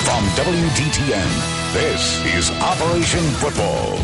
From WDTN, this is Operation Football.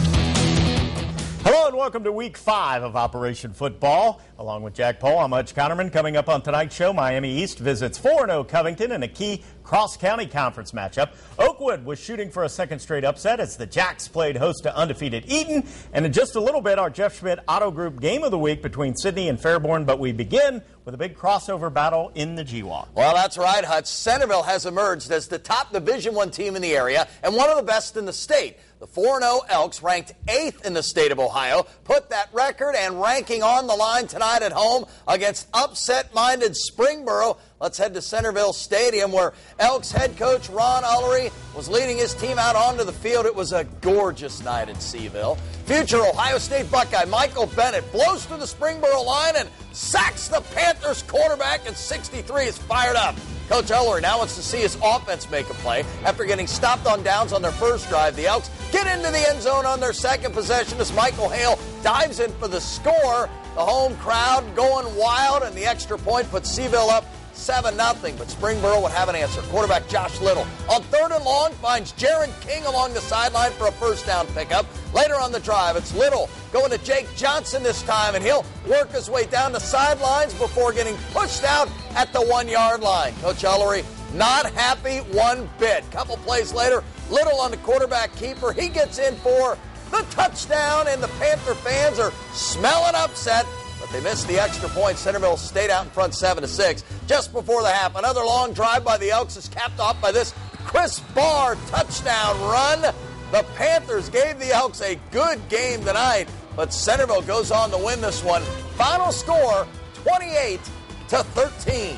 Hello and welcome to Week 5 of Operation Football. Along with Jack Pohl, I'm Hutch Connerman. Coming up on tonight's show, Miami East visits 4-0 Covington in a key cross-county conference matchup. Oakwood was shooting for a second straight upset as the Jacks played host to undefeated Eaton. And in just a little bit, our Jeff Schmidt Auto Group Game of the Week between Sydney and Fairborn. But we begin with a big crossover battle in the GWAC. Well, that's right, Hutch. Centerville has emerged as the top Division I team in the area and one of the best in the state. The 4-0 Elks, ranked 8th in the state of Ohio, put that record and ranking on the line tonight at home against upset-minded Springboro. Let's head to Centerville Stadium, where Elks head coach Ron Ullery was leading his team out onto the field. It was a gorgeous night in Seaville. Future Ohio State Buckeye Michael Bennett blows through the Springboro line and sacks the Panthers quarterback at 63. Is fired up. Coach Ullery now wants to see his offense make a play. After getting stopped on downs on their first drive, the Elks get into the end zone on their second possession as Michael Hale dives in for the score. The home crowd going wild, and the extra point puts Seaville up 7-0, but Springboro would have an answer. Quarterback Josh Little on 3rd and long finds Jaron King along the sideline for a first down pickup. Later on the drive, it's Little going to Jake Johnson this time, and he'll work his way down the sidelines before getting pushed out at the 1-yard line. Coach Ullery not happy one bit. Couple plays later, Little on the quarterback keeper. He gets in for the touchdown, and the Panther fans are smelling upset. But they missed the extra point. Centerville stayed out in front 7-6. Just before the half, another long drive by the Elks is capped off by this Chris Barr touchdown run. The Panthers gave the Elks a good game tonight, but Centerville goes on to win this one. Final score, 28-13.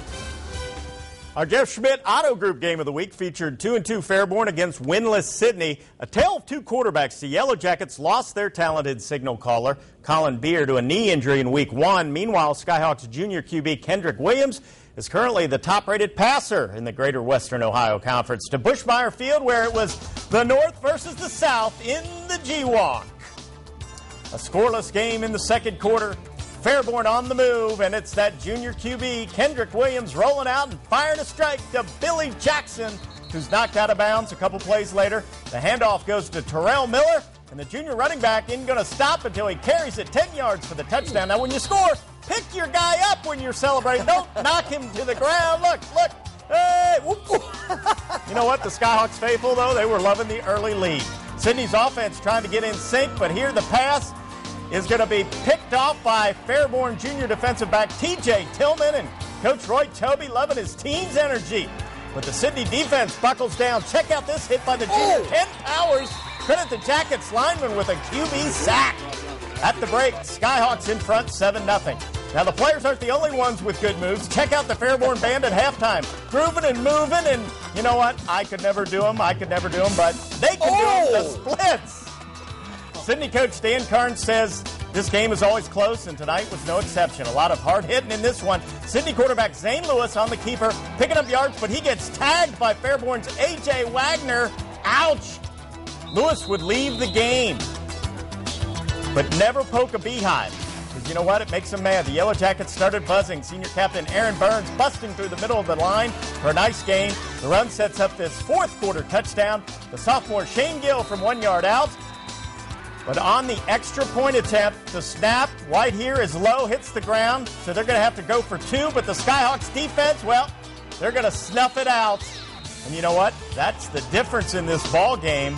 Our Jeff Schmidt Auto Group Game of the Week featured 2-2 Fairborn against winless Sydney. A tale of two quarterbacks. The Yellow Jackets lost their talented signal caller, Colin Beer, to a knee injury in Week 1. Meanwhile, Skyhawks junior QB Kendrick Williams is currently the top-rated passer in the Greater Western Ohio Conference. To Bushmeyer Field, where it was the North versus the South in the GWAC. A scoreless game in the second quarter. Fairborn on the move, and it's that junior QB, Kendrick Williams, rolling out and firing a strike to Billy Jackson, who's knocked out of bounds a couple plays later. The handoff goes to Terrell Miller, and the junior running back isn't going to stop until he carries it 10 yards for the touchdown. Now, when you score, pick your guy up when you're celebrating. Don't knock him to the ground. Look. Hey, whoop, whoop. You know what? The Skyhawks faithful, though, they were loving the early lead. Sydney's offense trying to get in sync, but here the pass is going to be picked off by Fairborn junior defensive back T.J. Tillman, and Coach Roy Toby loving his team's energy. But the Sydney defense buckles down. Check out this hit by the junior. Ken Powers. Credit the Jackets lineman with a QB sack. At the break, Skyhawks in front 7-0. Now the players aren't the only ones with good moves. Check out the Fairborn band at halftime. Grooving and moving, and you know what? I could never do them, but they can do them. The splits. Sydney coach Dan Carnes says this game is always close, and tonight was no exception. A lot of hard hitting in this one. Sydney quarterback Zane Lewis on the keeper, picking up yards, but he gets tagged by Fairborn's A.J. Wagner. Ouch! Lewis would leave the game, but never poke a beehive. Because you know what? It makes him mad. The Yellow Jackets started buzzing. Senior captain Aaron Burns busting through the middle of the line for a nice gain. The run sets up this fourth quarter touchdown. The sophomore Shane Gill from 1 yard out. But on the extra point attempt, the snap right here is low, hits the ground, so they're going to have to go for 2. But the Skyhawks defense, well, they're going to snuff it out. And you know what? That's the difference in this ball game.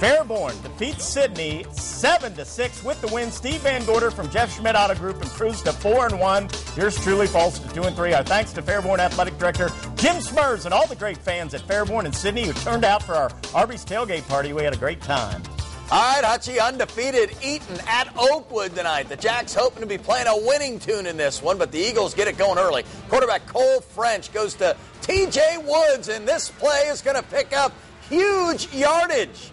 Fairborn defeats Sydney 7-6 with the win. Steve Van Gorder from Jeff Schmidt Auto Group improves to 4-1. Yours truly falls to 2-3. Our thanks to Fairborn Athletic Director Jim Smurs and all the great fans at Fairborn and Sydney who turned out for our Arby's tailgate party. We had a great time. All right, Hutchie, undefeated Eaton at Oakwood tonight. The Jacks hoping to be playing a winning tune in this one, but the Eagles get it going early. Quarterback Cole French goes to T.J. Woods, and this play is going to pick up huge yardage.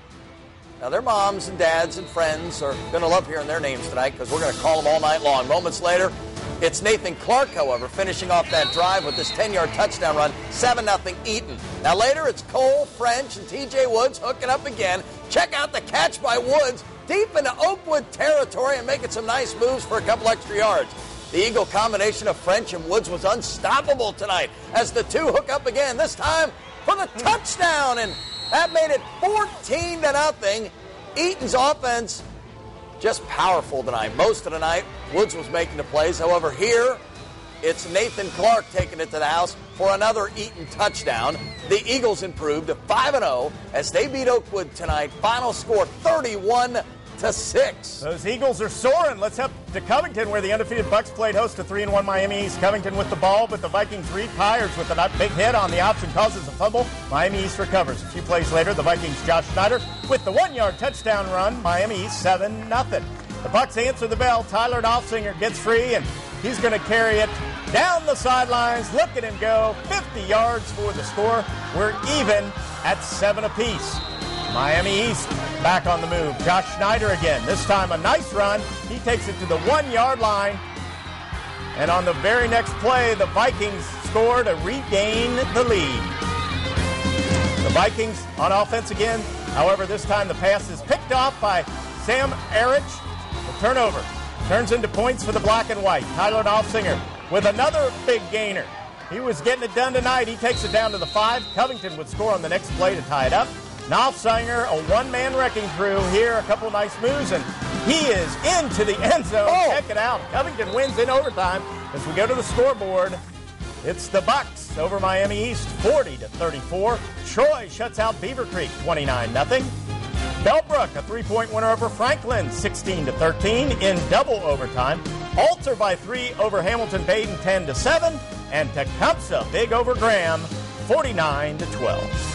Now, their moms and dads and friends are going to love hearing their names tonight because we're going to call them all night long. Moments later, it's Nathan Clark, however, finishing off that drive with this 10-yard touchdown run, 7-0 Eaton. Now later, it's Cole French and T.J. Woods hooking up again. Check out the catch by Woods deep into Oakwood territory and making some nice moves for a couple extra yards. The Eagle combination of French and Woods was unstoppable tonight as the two hook up again, this time for the touchdown. And That made it 14-0. Eaton's offense just powerful tonight. Most of the night, Woods was making the plays. However, here, it's Nathan Clark taking it to the house for another Eaton touchdown. The Eagles improved to 5-0 as they beat Oakwood tonight. Final score 31-6. Those Eagles are soaring. Let's head to Covington, where the undefeated Bucks played host to 3-1 Miami East. Covington with the ball, but the Vikings read Pyers with a big hit on the option, causes a fumble. Miami East recovers. A few plays later, the Vikings' Josh Schneider with the 1-yard touchdown run. Miami East 7-0. The Bucks answer the bell. Tyler Knopfsinger gets free, and he's going to carry it down the sidelines. Look at him go. 50 yards for the score. We're even at 7 apiece. Miami East back on the move. Josh Schneider again. This time a nice run. He takes it to the 1-yard line. And on the very next play, the Vikings score to regain the lead. The Vikings on offense again. However, this time the pass is picked off by Sam Arich. The turnover turns into points for the black and white. Tyler Knopfsinger with another big gainer. He was getting it done tonight. He takes it down to the 5. Covington would score on the next play to tie it up. Knopfsinger, a one-man wrecking crew here. A couple nice moves, and he is into the end zone. Check it out. Covington wins in overtime. As we go to the scoreboard, it's the Bucks over Miami East, 40-34. Troy shuts out Beaver Creek, 29-0. Bellbrook, a 3-point winner over Franklin, 16-13 in double overtime. Alter by 3 over Hamilton Baden, 10-7. And Tecumseh, big over Graham, 49-12.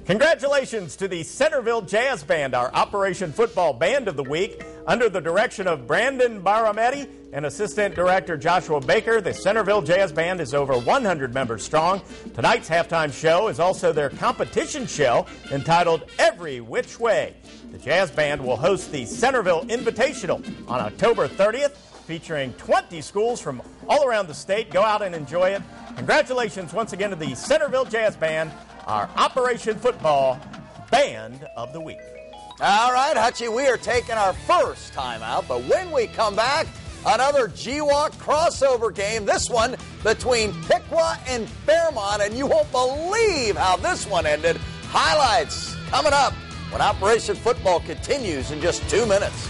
Congratulations to the Centerville Jazz Band, our Operation Football Band of the Week. Under the direction of Brandon Barametti and Assistant Director Joshua Baker, the Centerville Jazz Band is over 100 members strong. Tonight's halftime show is also their competition show entitled Every Which Way. The Jazz Band will host the Centerville Invitational on October 30th, featuring 20 schools from all around the state. Go out and enjoy it. Congratulations once again to the Centerville Jazz Band, our Operation Football Band of the Week. All right, Hutchie, we are taking our first time out, but when we come back, another GWalk crossover game, this one between Piqua and Fairmont, and you won't believe how this one ended. Highlights coming up when Operation Football continues in just 2 minutes.